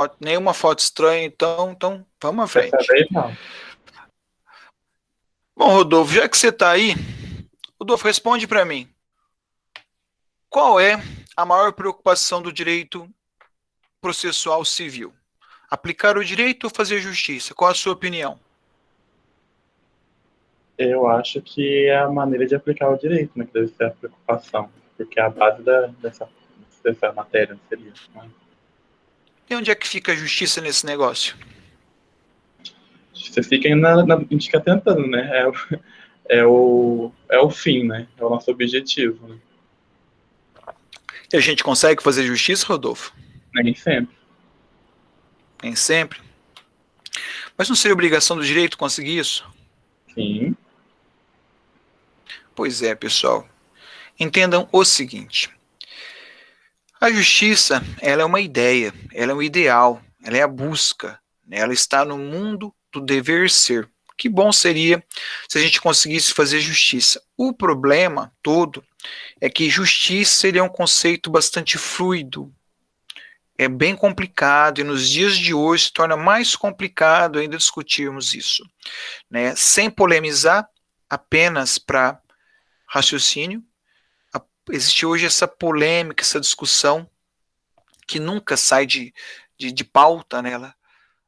Ó, nenhuma foto estranha, então vamos à Dessa frente. vez não. Bom, Rodolfo, já que você está aí, Rodolfo, responde para mim. Qual é a maior preocupação do direito processual civil? Aplicar o direito ou fazer justiça? Qual a sua opinião? Eu acho que é a maneira de aplicar o direito, né, que deve ser a preocupação, porque é a base dessa matéria seria. Né? E onde é que fica a justiça nesse negócio? Você fica a gente fica tentando, né? É o fim, né? É o nosso objetivo, né? E a gente consegue fazer justiça, Rodolfo? Nem sempre. Nem sempre. Mas não seria obrigação do direito conseguir isso? Sim, Pois é, pessoal. Entendam o seguinte: a justiça, ela é uma ideia, ela é um ideal, ela é a busca, né? Ela está no mundo do dever ser. Que bom seria se a gente conseguisse fazer justiça. O problema todo é que justiça seria um conceito bastante fluido, é bem complicado e nos dias de hoje se torna mais complicado ainda discutirmos isso, né? Sem polemizar, apenas para raciocínio. Existe hoje essa polêmica, essa discussão que nunca sai de pauta nela,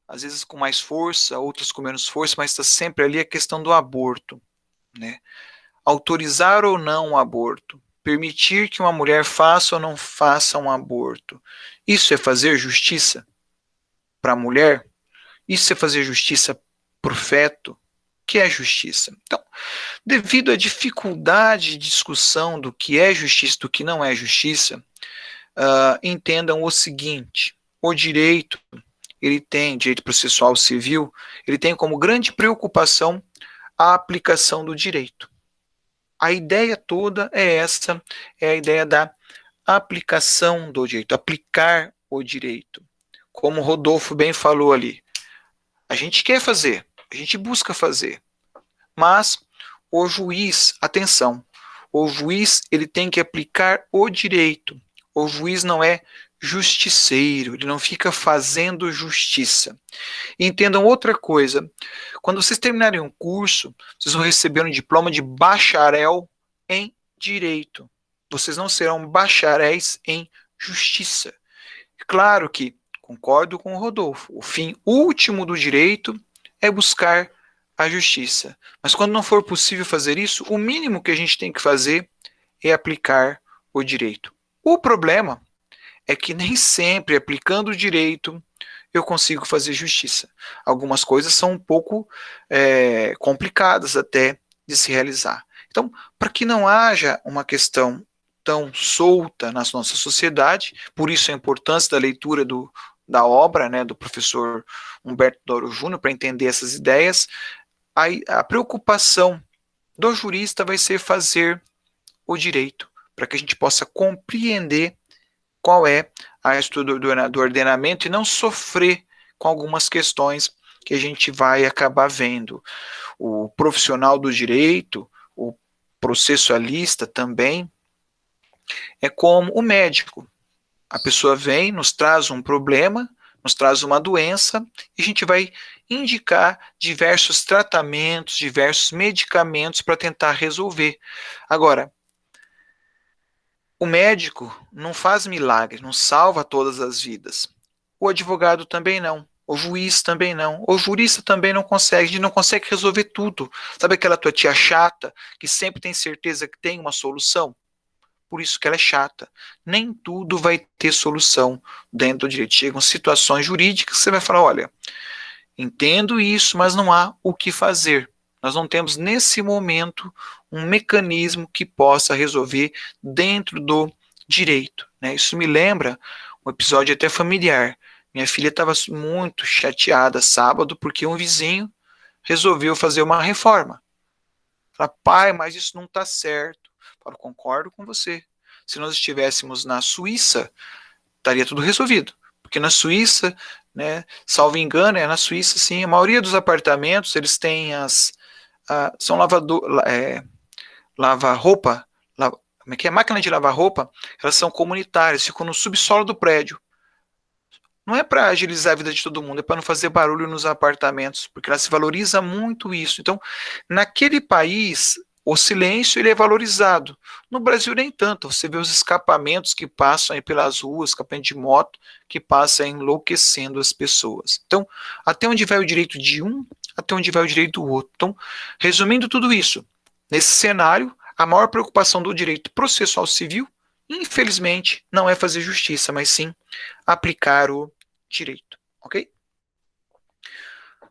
às vezes com mais força, outras com menos força, mas está sempre ali a questão do aborto, né? Autorizar ou não o aborto, permitir que uma mulher faça ou não faça um aborto, isso é fazer justiça para a mulher? Isso é fazer justiça para o feto? Que é justiça? Então, devido à dificuldade de discussão do que é justiça, do que não é justiça, entendam o seguinte: o direito, ele tem, direito processual civil, ele tem como grande preocupação a aplicação do direito. A ideia toda é essa, é a ideia da aplicação do direito, aplicar o direito. Como o Rodolfo bem falou ali, a gente quer fazer, a gente busca fazer, mas o juiz, atenção, o juiz ele tem que aplicar o direito. O juiz não é justiceiro, ele não fica fazendo justiça. E entendam outra coisa, quando vocês terminarem um curso, vocês vão receber um diploma de bacharel em direito. Vocês não serão bacharéis em justiça. Claro que concordo com o Rodolfo, o fim último do direito é buscar a justiça. Mas quando não for possível fazer isso, o mínimo que a gente tem que fazer é aplicar o direito. O problema é que nem sempre aplicando o direito eu consigo fazer justiça. Algumas coisas são um pouco complicadas até de se realizar. Então, para que não haja uma questão tão solta na nossa sociedade, por isso a importância da leitura da obra, né, do professor Humberto Doro Júnior, para entender essas ideias, a preocupação do jurista vai ser fazer o direito, para que a gente possa compreender qual é a estrutura do ordenamento e não sofrer com algumas questões que a gente vai acabar vendo. O profissional do direito, o processualista também, é como o médico. A pessoa vem, nos traz um problema, nos traz uma doença, e a gente vai indicar diversos tratamentos, diversos medicamentos para tentar resolver. Agora, o médico não faz milagre, não salva todas as vidas. O advogado também não. O juiz também não. O jurista também não consegue. A gente não consegue resolver tudo. Sabe aquela tua tia chata que sempre tem certeza que tem uma solução? Por isso que ela é chata. Nem tudo vai ter solução dentro do direito. Chegam situações jurídicas que você vai falar: olha, entendo isso, mas não há o que fazer. Nós não temos nesse momento um mecanismo que possa resolver dentro do direito, né? Isso me lembra um episódio até familiar. Minha filha estava muito chateada sábado porque um vizinho resolveu fazer uma reforma. Fala, pai, mas isso não está certo. Eu falo, concordo com você. Se nós estivéssemos na Suíça, estaria tudo resolvido. Porque na Suíça, né, salvo engano, é na Suíça, sim, a maioria dos apartamentos, eles têm são lava-roupa, como é que é? Máquina de lavar roupa, elas são comunitárias, ficam no subsolo do prédio. Não é para agilizar a vida de todo mundo, é para não fazer barulho nos apartamentos, porque lá se valoriza muito isso. Então, naquele país, o silêncio ele é valorizado. No Brasil, nem tanto. Você vê os escapamentos que passam aí pelas ruas, escapamento de moto, que passa enlouquecendo as pessoas. Então, até onde vai o direito de um, até onde vai o direito do outro. Então, resumindo tudo isso, nesse cenário, a maior preocupação do direito processual civil, infelizmente, não é fazer justiça, mas sim aplicar o direito, ok?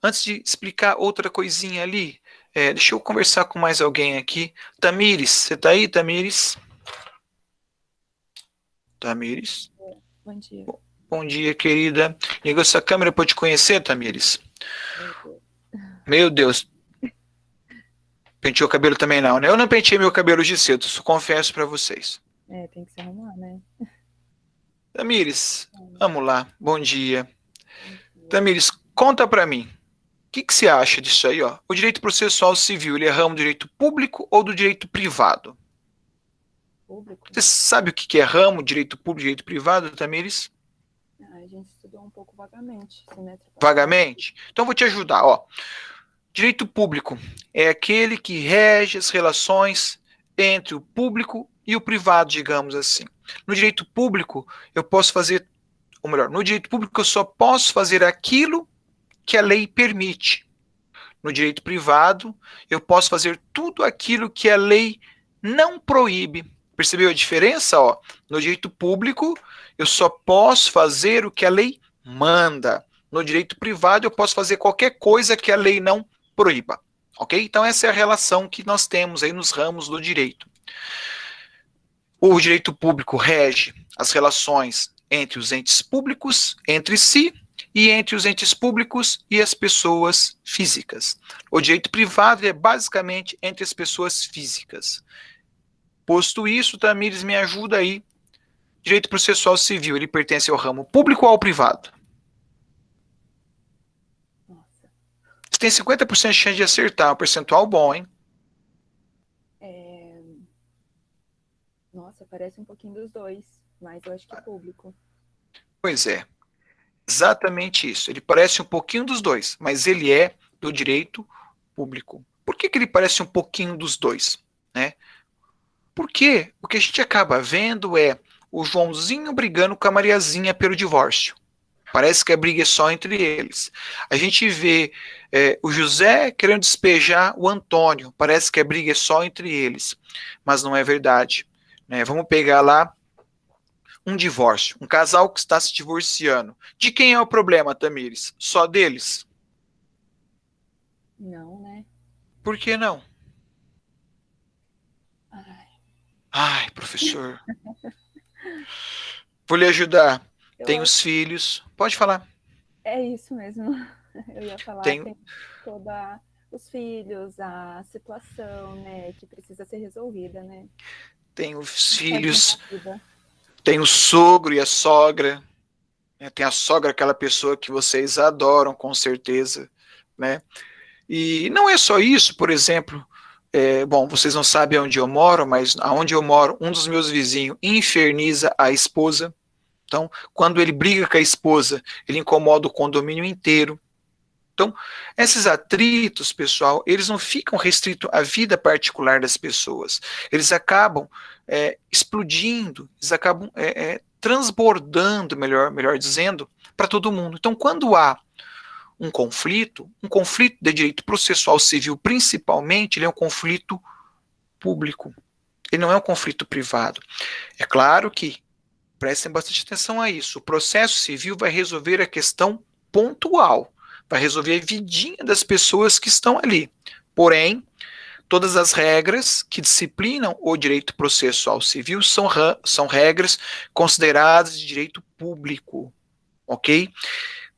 Antes de explicar outra coisinha ali, deixa eu conversar com mais alguém aqui. Tamires, você tá aí, Tamires? Tamires? Bom dia. Bom dia, querida. Liga sua câmera para eu te conhecer, Tamires. Meu Deus. Penteou o cabelo também não, né? Eu não penteei meu cabelo de cedo, confesso para vocês. Tem que se arrumar, né? Tamires, vamos lá. Bom dia. Tamires, conta para mim. O que você acha disso aí, ó? O direito processual civil, ele é ramo do direito público ou do direito privado? Público? Você sabe o que é ramo, direito público, direito privado, Tamires? A gente estudou um pouco vagamente. Vagamente? Então, vou te ajudar, ó. Direito público é aquele que rege as relações entre o público e o privado, digamos assim. No direito público, eu posso fazer, ou melhor, no direito público eu só posso fazer aquilo que a lei permite. No direito privado, eu posso fazer tudo aquilo que a lei não proíbe. Percebeu a diferença? Ó? No direito público, eu só posso fazer o que a lei manda. No direito privado, eu posso fazer qualquer coisa que a lei não proíba. Ok? Então, essa é a relação que nós temos aí nos ramos do direito. O direito público rege as relações entre os entes públicos, entre si, e entre os entes públicos e as pessoas físicas. O direito privado é basicamente entre as pessoas físicas. Posto isso, Tamires, me ajuda aí. Direito processual civil, ele pertence ao ramo público ou ao privado? Nossa. Você tem 50% de chance de acertar, um percentual bom, hein? Nossa, parece um pouquinho dos dois, mas eu acho que é público. Pois é. Exatamente isso. Ele parece um pouquinho dos dois, mas ele é do direito público. Por que ele parece um pouquinho dos dois? Né? Porque o que a gente acaba vendo é o Joãozinho brigando com a Mariazinha pelo divórcio. Parece que a briga é só entre eles. A gente vê o José querendo despejar o Antônio. Parece que a briga é só entre eles. Mas não é verdade. Né? Vamos pegar lá um divórcio, um casal que está se divorciando. De quem é o problema, Tamires? Só deles? Não, né? Por que não? Ai, professor. Vou lhe ajudar. Tem os filhos. Pode falar. É isso mesmo. Eu ia falar, tem toda os filhos, a situação, né, que precisa ser resolvida, né? Tem os filhos, tem o sogro e a sogra, né? Tem a sogra, aquela pessoa que vocês adoram, com certeza, né? E não é só isso, por exemplo, bom, vocês não sabem onde eu moro, mas aonde eu moro, um dos meus vizinhos inferniza a esposa. Então, quando ele briga com a esposa, ele incomoda o condomínio inteiro. Então, esses atritos, pessoal, eles não ficam restritos à vida particular das pessoas. Eles acabam explodindo, eles acabam transbordando, melhor dizendo, para todo mundo. Então, quando há um conflito de direito processual civil, principalmente, ele é um conflito público. Ele não é um conflito privado. É claro que, prestem bastante atenção a isso, o processo civil vai resolver a questão pontual, vai resolver a vidinha das pessoas que estão ali. Porém, todas as regras que disciplinam o direito processual civil são regras consideradas de direito público, ok?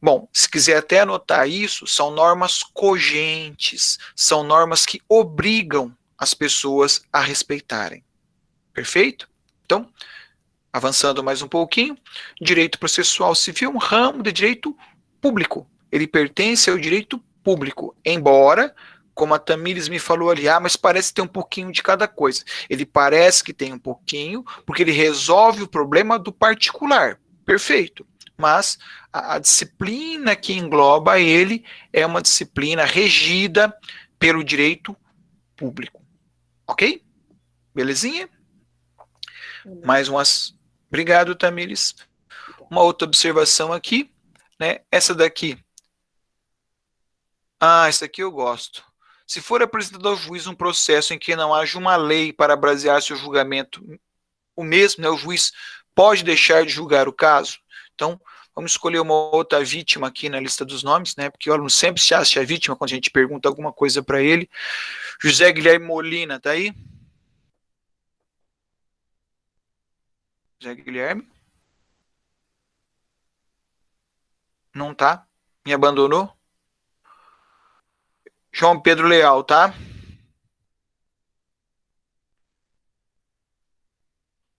Bom, se quiser até anotar isso, são normas cogentes, são normas que obrigam as pessoas a respeitarem. Perfeito? Então, avançando mais um pouquinho, direito processual civil é um ramo de direito público. Ele pertence ao direito público, embora, como a Tamires me falou ali, mas parece ter um pouquinho de cada coisa. Ele parece que tem um pouquinho, porque ele resolve o problema do particular. Perfeito. mas a disciplina que engloba ele é uma disciplina regida pelo direito público. Ok? Belezinha? Mais umas. Obrigado, Tamires. Uma outra observação aqui, né? Essa daqui. Essa aqui eu gosto. Se for apresentado ao juiz um processo em que não haja uma lei para basear seu julgamento, o mesmo, né, o juiz pode deixar de julgar o caso. Então, vamos escolher uma outra vítima aqui na lista dos nomes, né? Porque o aluno sempre se acha vítima quando a gente pergunta alguma coisa para ele. José Guilherme Molina, tá aí? José Guilherme? Não tá? Me abandonou? João Pedro Leal, tá?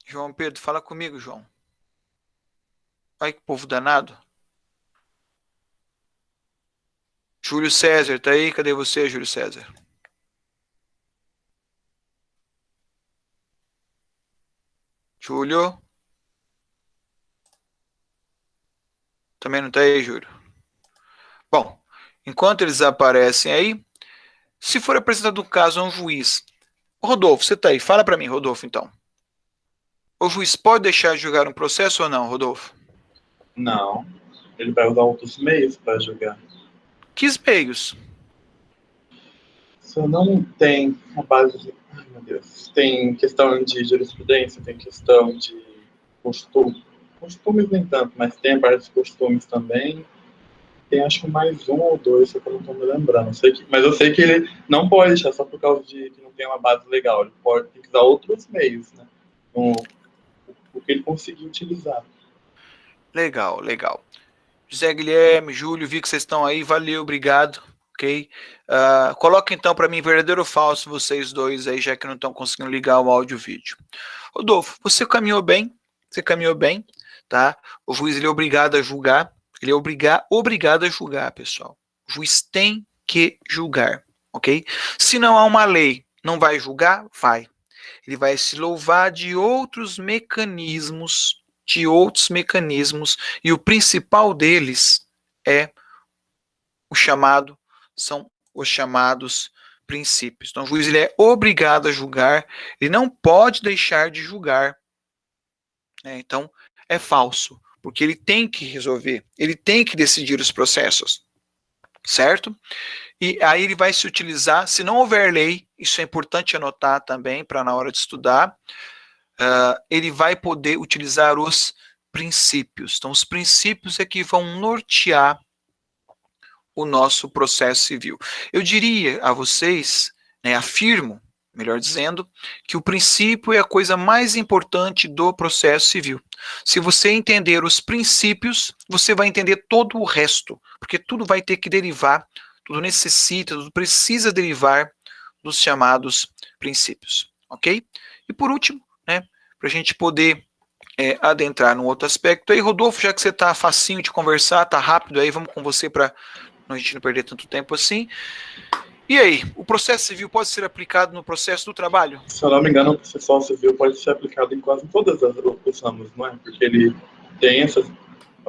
João Pedro, fala comigo, João. Ai, que povo danado. Júlio César, tá aí? Cadê você, Júlio César? Júlio? Também não tá aí, Júlio? Bom, enquanto eles aparecem aí, se for apresentado um caso a um juiz, Rodolfo, você tá aí? Fala para mim, Rodolfo, então. O juiz pode deixar de julgar um processo ou não, Rodolfo? Não. Ele vai usar outros meios para julgar. Que meios? Se eu não tem a base de... Ai, meu Deus. Tem questão de jurisprudência, tem questão de costume. Costumes nem tanto, mas tem a base de costumes também. Tem acho que mais um ou dois, só que eu não estou me lembrando. Mas eu sei que ele não pode deixar só por causa de que não tem uma base legal. Ele pode ter que usar outros meios, né? O que ele conseguir utilizar. Legal, legal. José Guilherme, Júlio, vi que vocês estão aí, valeu, obrigado, ok? Coloca então para mim verdadeiro ou falso vocês dois aí, já que não estão conseguindo ligar o áudio e o vídeo. Rodolfo, você caminhou bem, tá? O juiz ele é obrigado a julgar, ele é obrigado a julgar, pessoal. O juiz tem que julgar, ok? Se não há uma lei, não vai julgar? Vai. Ele vai se louvar de outros mecanismos, e o principal deles é são os chamados princípios. Então, o juiz ele é obrigado a julgar, ele não pode deixar de julgar. Então, é falso, porque ele tem que resolver, ele tem que decidir os processos, certo? E aí ele vai se utilizar, se não houver lei, isso é importante anotar também, para na hora de estudar, ele vai poder utilizar os princípios. Então, os princípios é que vão nortear o nosso processo civil. Eu diria a vocês, afirmo, melhor dizendo, que o princípio é a coisa mais importante do processo civil. Se você entender os princípios, você vai entender todo o resto, porque tudo vai ter que derivar, tudo necessita, tudo precisa derivar dos chamados princípios, ok? E por último, para a gente poder adentrar num outro aspecto. Aí, Rodolfo, já que você está facinho de conversar, está rápido aí, vamos com você para a gente não perder tanto tempo assim. E aí, o processo civil pode ser aplicado no processo do trabalho? Se eu não me engano, o processual civil pode ser aplicado em quase todas os ramos, não é? Porque ele tem essa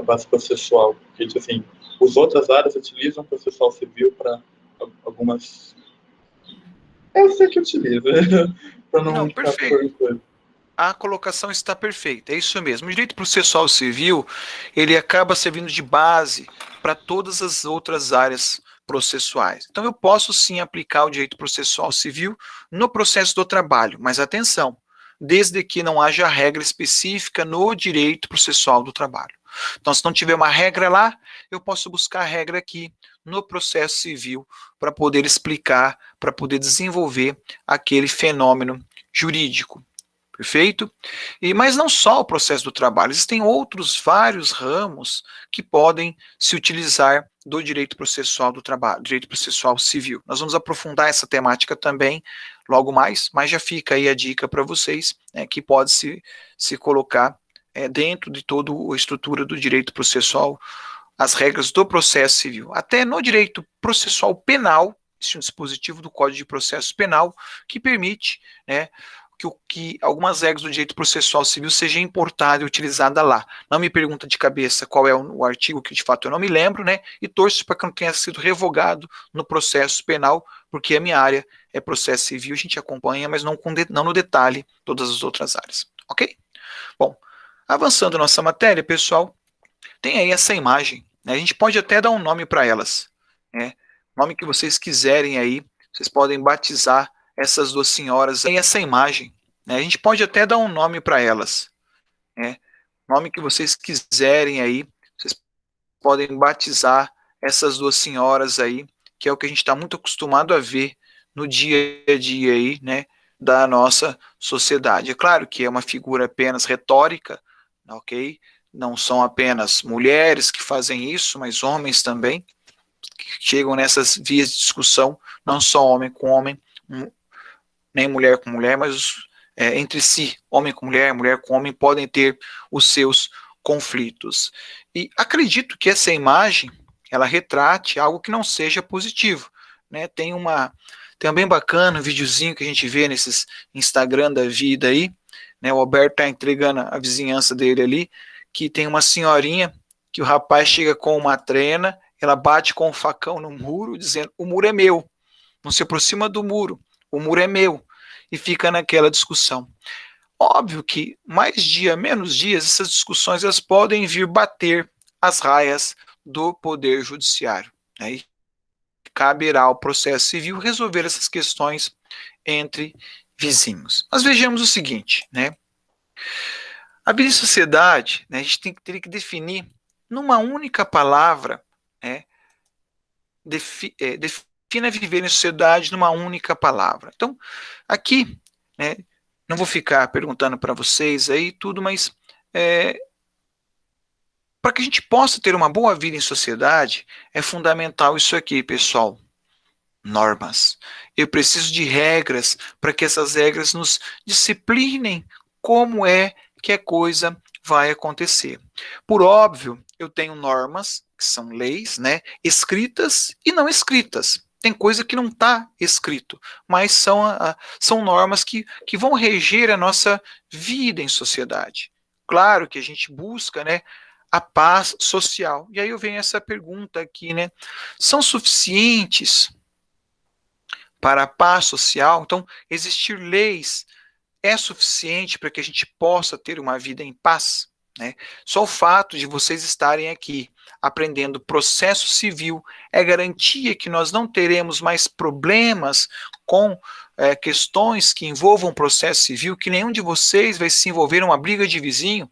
base processual. Porque, assim, as outras áreas utilizam o processual civil para algumas... Eu sei que utiliza, para não ficar perfeito. A colocação está perfeita, é isso mesmo. O direito processual civil, ele acaba servindo de base para todas as outras áreas processuais. Então, eu posso sim aplicar o direito processual civil no processo do trabalho, mas atenção, desde que não haja regra específica no direito processual do trabalho. Então, se não tiver uma regra lá, eu posso buscar a regra aqui no processo civil para poder explicar, para poder desenvolver aquele fenômeno jurídico. Perfeito? Mas não só o processo do trabalho, existem outros vários ramos que podem se utilizar do direito processual do trabalho, direito processual civil. Nós vamos aprofundar essa temática também logo mais, mas já fica aí a dica para vocês, que pode se colocar dentro de toda a estrutura do direito processual, as regras do processo civil. Até no direito processual penal, existe um dispositivo do Código de Processo Penal que permite, que algumas regras do direito processual civil seja importada e utilizada lá. Não me pergunta de cabeça qual é o artigo, que de fato eu não me lembro, né? E torço para que não tenha sido revogado no processo penal, porque a minha área é processo civil, a gente acompanha, mas não no detalhe todas as outras áreas. Ok? Bom, avançando nossa matéria, pessoal, tem aí essa imagem, né? A gente pode até dar um nome para elas, né? Nome que vocês quiserem aí, vocês podem batizar essas duas senhoras. Tem essa imagem, né? A gente pode até dar um nome para elas, né? Nome que vocês quiserem aí, vocês podem batizar essas duas senhoras aí, que é o que a gente está muito acostumado a ver no dia a dia aí, né, da nossa sociedade. É claro que é uma figura apenas retórica, ok? Não são apenas mulheres que fazem isso, mas homens também, que chegam nessas vias de discussão, não só homem com homem, nem mulher com mulher, mas entre si, homem com mulher, mulher com homem, podem ter os seus conflitos. E acredito que essa imagem, ela retrate algo que não seja positivo, né? Tem um bem bacana, um videozinho que a gente vê nesses Instagram da vida aí, né? O Alberto está entregando a vizinhança dele ali, que tem uma senhorinha, que o rapaz chega com uma trena, ela bate com um facão no muro, dizendo, o muro é meu, não se aproxima do muro, o muro é meu, e fica naquela discussão. Óbvio que mais dia, menos dias, essas discussões elas podem vir bater as raias do Poder Judiciário, né? E caberá ao processo civil resolver essas questões entre vizinhos. Mas vejamos o seguinte, né? A vida em sociedade, né, a gente teria que definir numa única palavra, né, defina viver em sociedade numa única palavra. Então, aqui, né, não vou ficar perguntando para vocês aí tudo, mas para que a gente possa ter uma boa vida em sociedade, é fundamental isso aqui, pessoal. Normas. Eu preciso de regras para que essas regras nos disciplinem como é que a coisa vai acontecer. Por óbvio, eu tenho normas, que são leis, né, escritas e não escritas. Tem coisa que não está escrito, mas são normas que vão reger a nossa vida em sociedade. Claro que a gente busca, né, a paz social. E aí eu venho essa pergunta aqui, né? São suficientes para a paz social? Então, existir leis é suficiente para que a gente possa ter uma vida em paz? Né? Só o fato de vocês estarem aqui aprendendo processo civil é garantia que nós não teremos mais problemas com questões que envolvam processo civil, que nenhum de vocês vai se envolver em uma briga de vizinho?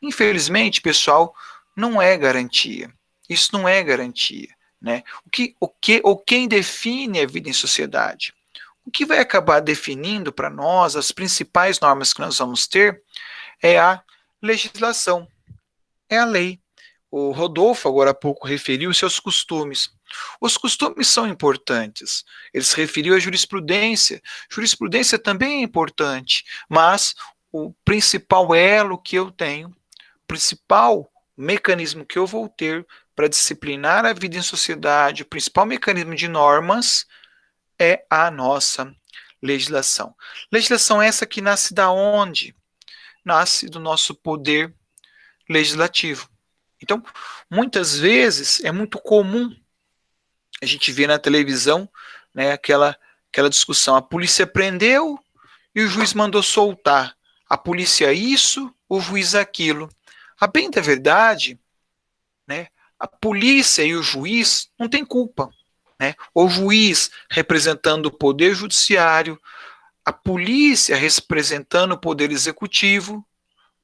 Infelizmente, pessoal, não é garantia. Isso não é garantia. Né? Quem define a vida em sociedade? O que vai acabar definindo para nós as principais normas que nós vamos ter é a legislação, é a lei. O Rodolfo, agora há pouco, referiu-se aos costumes. Os costumes são importantes. Ele se referiu à jurisprudência. Jurisprudência também é importante, mas o principal elo que eu tenho, o principal mecanismo que eu vou ter para disciplinar a vida em sociedade, o principal mecanismo de normas é a nossa legislação. Legislação essa que nasce da onde? Nasce do nosso poder legislativo. Então, muitas vezes é muito comum a gente ver na televisão, né, aquela discussão, a polícia prendeu e o juiz mandou soltar. A polícia isso, o juiz aquilo. A bem da verdade, né, a polícia e o juiz não têm culpa. Né? O juiz representando o poder judiciário, a polícia representando o poder executivo,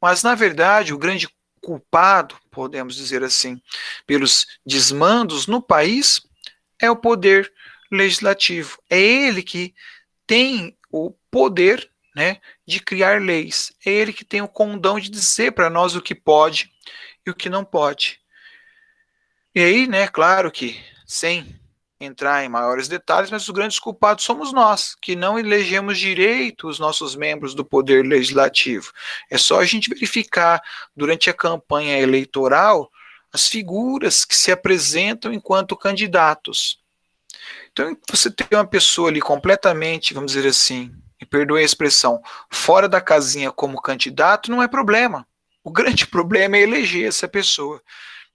mas, na verdade, o grande culpado, podemos dizer assim, pelos desmandos no país, é o poder legislativo. É ele que tem o poder, né, de criar leis. É ele que tem o condão de dizer para nós o que pode e o que não pode. E aí, né, claro que, sem entrar em maiores detalhes, mas os grandes culpados somos nós, que não elegemos direito os nossos membros do Poder Legislativo. É só a gente verificar, durante a campanha eleitoral, as figuras que se apresentam enquanto candidatos. Então, você tem uma pessoa ali completamente, vamos dizer assim, e perdoe a expressão, fora da casinha como candidato, não é problema. O grande problema é eleger essa pessoa,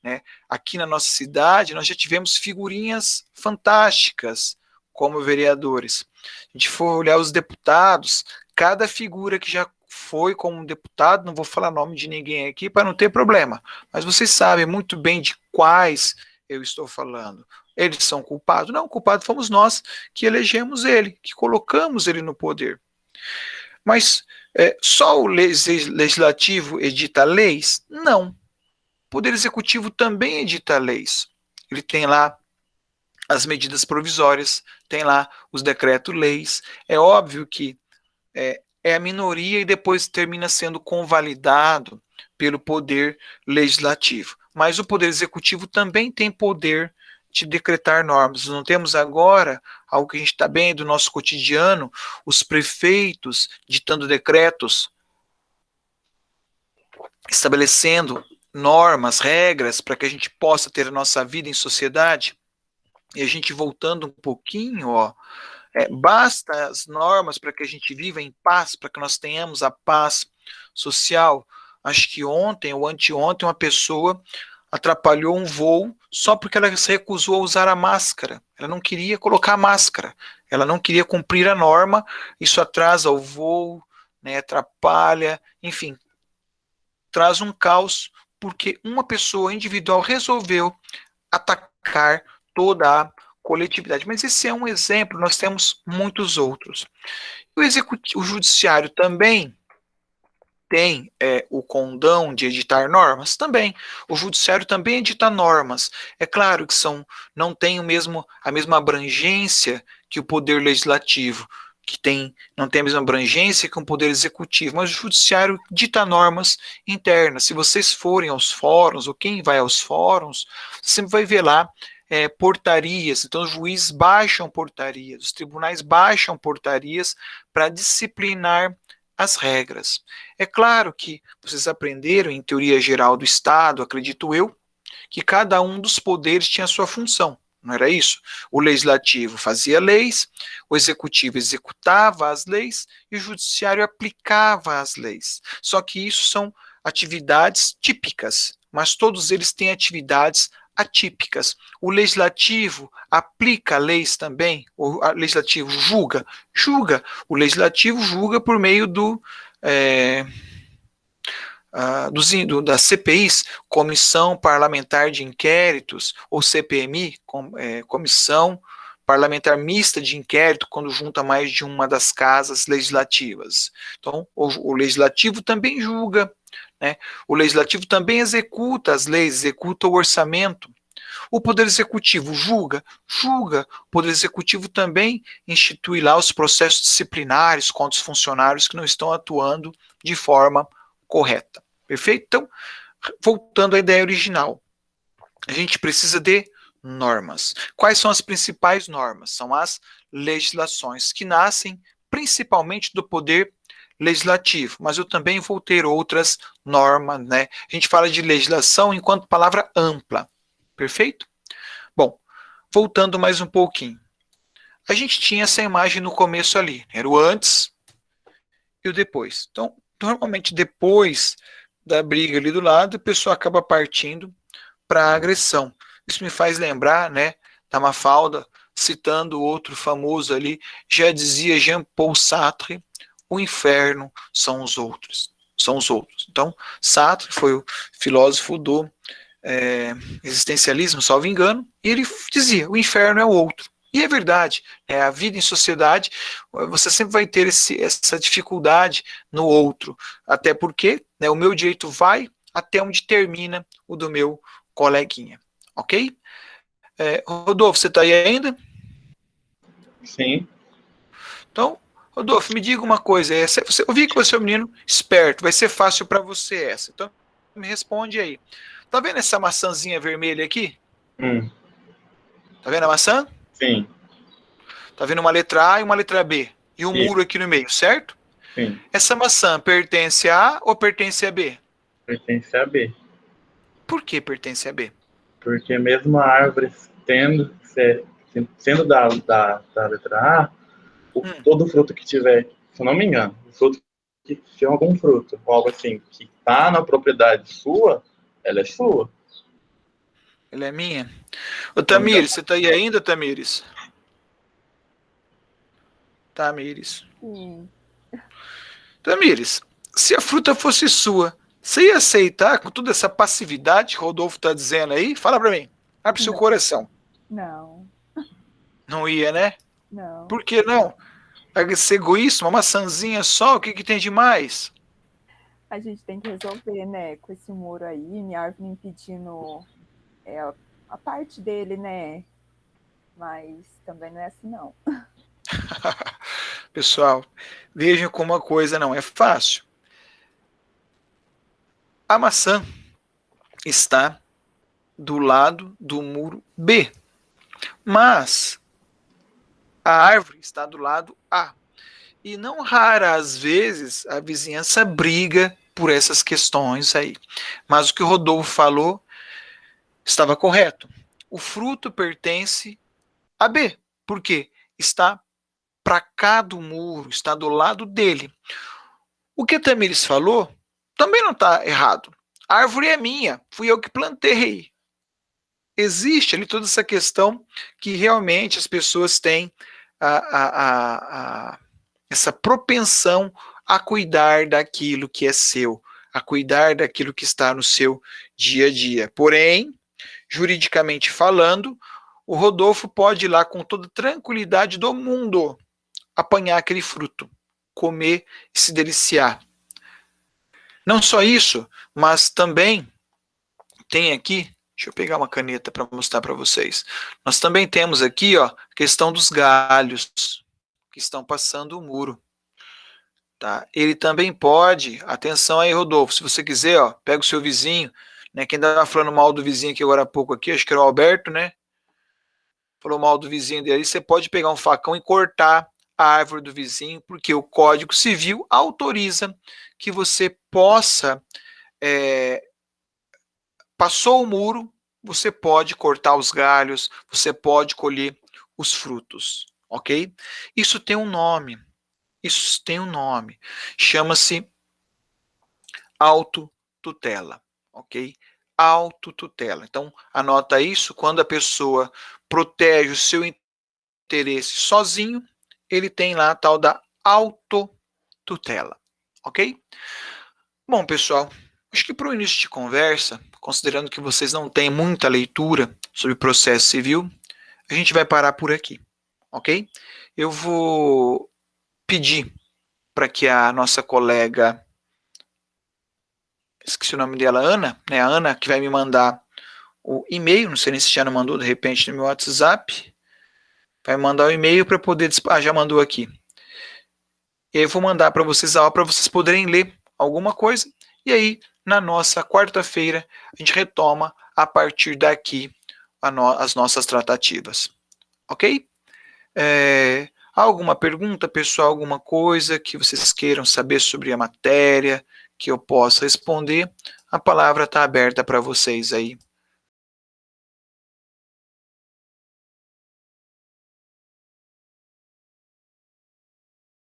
né? Aqui na nossa cidade, nós já tivemos figurinhas fantásticas como vereadores. Se a gente for olhar os deputados, cada figura que já foi como deputado, não vou falar nome de ninguém aqui para não ter problema, mas vocês sabem muito bem de quais eu estou falando. Eles são culpados? Não, culpado fomos nós que elegemos ele, que colocamos ele no poder. Mas só o legislativo edita leis? Não. O Poder Executivo também edita leis. Ele tem lá as medidas provisórias, tem lá os decretos-leis. É óbvio que é a minoria e depois termina sendo convalidado pelo Poder Legislativo. Mas o Poder Executivo também tem poder de decretar normas. Não temos agora, algo que a gente está bem do nosso cotidiano, os prefeitos ditando decretos, estabelecendo normas, regras, para que a gente possa ter a nossa vida em sociedade. E a gente voltando um pouquinho, basta as normas para que a gente viva em paz, para que nós tenhamos a paz social. Acho que ontem ou anteontem uma pessoa atrapalhou um voo só porque ela se recusou a usar a máscara. Ela não queria colocar a máscara, ela não queria cumprir a norma, isso atrasa o voo, né, atrapalha, enfim, traz um caos, porque uma pessoa individual resolveu atacar toda a coletividade. Mas esse é um exemplo, nós temos muitos outros. O judiciário também tem o condão de editar normas? Também. O judiciário também edita normas. É claro que não tem a mesma abrangência que o poder legislativo, não tem a mesma abrangência que o poder executivo, mas o judiciário dita normas internas. Se vocês forem aos fóruns, ou quem vai aos fóruns, você sempre vai ver lá portarias. Então os juízes baixam portarias, os tribunais baixam portarias para disciplinar as regras. É claro que vocês aprenderam em teoria geral do Estado, acredito eu, que cada um dos poderes tinha a sua função. Não era isso? O legislativo fazia leis, o executivo executava as leis e o judiciário aplicava as leis. Só que isso são atividades típicas, mas todos eles têm atividades atípicas. O legislativo aplica leis também, o legislativo julga, o legislativo julga por meio das CPIs, Comissão Parlamentar de Inquéritos, ou CPMI, Comissão Parlamentar Mista de Inquérito, quando junta mais de uma das casas legislativas. Então, o legislativo também julga, né? O legislativo também executa as leis, executa o orçamento. O Poder Executivo julga. O Poder Executivo também institui lá os processos disciplinares contra os funcionários que não estão atuando de forma correta. Perfeito? Então, voltando à ideia original, a gente precisa de normas. Quais são as principais normas? São as legislações, que nascem principalmente do Poder Legislativo, mas eu também vou ter outras normas, né? A gente fala de legislação enquanto palavra ampla. Perfeito? Bom, voltando mais um pouquinho. A gente tinha essa imagem no começo ali, era o antes e o depois. Então, normalmente depois da briga ali do lado, a pessoa acaba partindo para a agressão. Isso me faz lembrar, né, da Mafalda, citando outro famoso ali, já dizia Jean-Paul Sartre, o inferno são os outros. Então, Sartre foi o filósofo do existencialismo, salvo engano, e ele dizia, o inferno é o outro. E é verdade, a vida em sociedade, você sempre vai ter essa dificuldade no outro, até porque o meu direito vai até onde termina o do meu coleguinha, ok? Rodolfo, você está aí ainda? Sim. Então, Rodolfo, me diga uma coisa, eu vi que você é um menino esperto, vai ser fácil para você essa, então me responde aí. Tá vendo essa maçãzinha vermelha aqui? Tá vendo a maçã? Sim. Tá vendo uma letra A e uma letra B. E um muro aqui no meio, certo? Sim. Essa maçã pertence a A ou pertence a B? Pertence a B. Por que pertence a B? Porque mesmo a árvore sendo da letra A, todo fruto que tiver se eu não me engano, o fruto que se algum fruto, ou algo assim, que está na propriedade sua, ela é sua. Ela é minha. Ô, Tamires, você tá aí ainda, Tamires? Tamires. Sim. Tamires, se a fruta fosse sua, você ia aceitar com toda essa passividade que o Rodolfo tá dizendo aí? Fala pra mim. Abre seu coração. Não, Não ia, né? não. Por que não? Esse egoísmo, uma maçãzinha só, o que que tem de mais? A gente tem que resolver, né, com esse muro aí, minha árvore impedindo a parte dele, né? Mas também não é assim, não. Pessoal, vejam como a coisa não é fácil. A maçã está do lado do muro B, mas a árvore está do lado A. E não raras vezes a vizinhança briga por essas questões aí. Mas o que o Rodolfo falou estava correto. O fruto pertence a B. Por quê? Está para cá do muro, está do lado dele. O que a Tamires falou também não está errado. A árvore é minha, fui eu que plantei. Existe ali toda essa questão que realmente as pessoas têm essa propensão a cuidar daquilo que é seu, a cuidar daquilo que está no seu dia a dia. Porém, juridicamente falando, o Rodolfo pode ir lá com toda tranquilidade do mundo apanhar aquele fruto, comer e se deliciar. Não só isso, mas também tem aqui, deixa eu pegar uma caneta para mostrar para vocês. Nós também temos aqui, ó, a questão dos galhos que estão passando o muro. Tá? Ele também pode, atenção aí, Rodolfo, se você quiser, ó, pega o seu vizinho, né? Quem estava falando mal do vizinho aqui agora há pouco aqui, acho que era o Alberto, né? Falou mal do vizinho dele, você pode pegar um facão e cortar a árvore do vizinho, porque o Código Civil autoriza que você possa, passou o muro, você pode cortar os galhos, você pode colher os frutos, ok? Isso tem um nome, chama-se autotutela, ok? Autotutela. Então, anota isso, quando a pessoa protege o seu interesse sozinho, ele tem lá a tal da autotutela, ok? Bom, pessoal, acho que para o início de conversa, considerando que vocês não têm muita leitura sobre processo civil, a gente vai parar por aqui, ok? Eu vou pedir para que a nossa colega, esqueci o nome dela, Ana, né? A Ana que vai me mandar o e-mail, não sei nem se já não mandou de repente no meu WhatsApp, vai mandar o e-mail para poder, já mandou aqui. E aí eu vou mandar para vocês a aula para vocês poderem ler alguma coisa, e aí na nossa quarta-feira a gente retoma a partir daqui as nossas tratativas, ok? Alguma pergunta, pessoal, alguma coisa que vocês queiram saber sobre a matéria, que eu possa responder, a palavra está aberta para vocês aí.